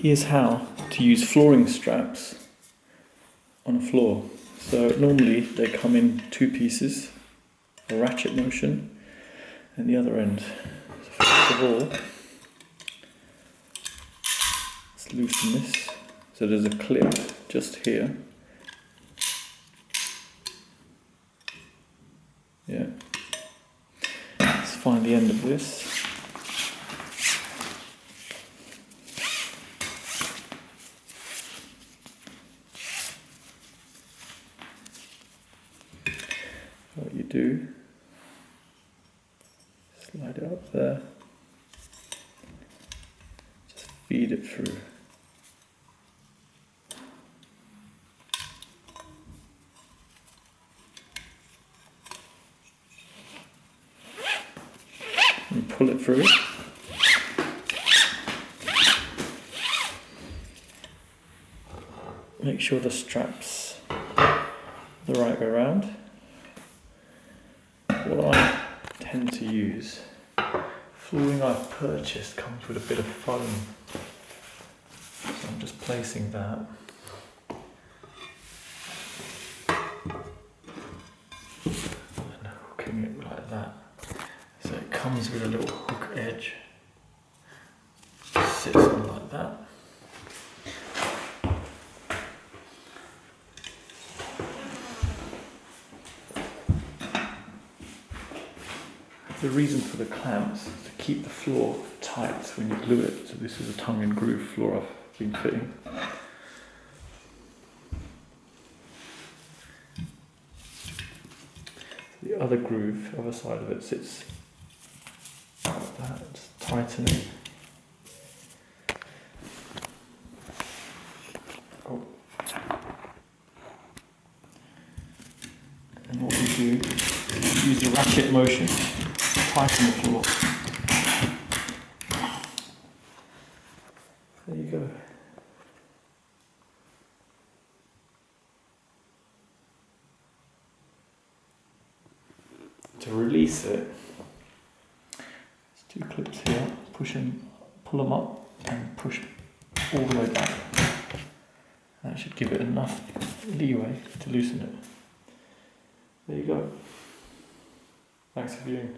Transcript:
Here's how to use flooring straps on a floor. So normally they come in two pieces, a ratchet motion and the other end. So first of all, let's loosen this. So there's a clip just here. Yeah. Let's find the end of this. What you do, slide it up there, just feed it through. And pull it through. Make sure the strap's the right way around. What I tend to use, flooring I've purchased comes with a bit of foam, so I'm just placing that. And hooking it like that. So it comes with a little hook edge, sits on like that. The reason for the clamps is to keep the floor tight when you glue it. So this is a tongue and groove floor I've been fitting. The other groove, other side of it sits like that. Just tighten it. Oh. And what we do is use the ratchet motion. Tighten the floor. There you go. To release it, there's two clips here. Pull them up and push all the way back. That should give it enough leeway to loosen it. There you go. Thanks for viewing.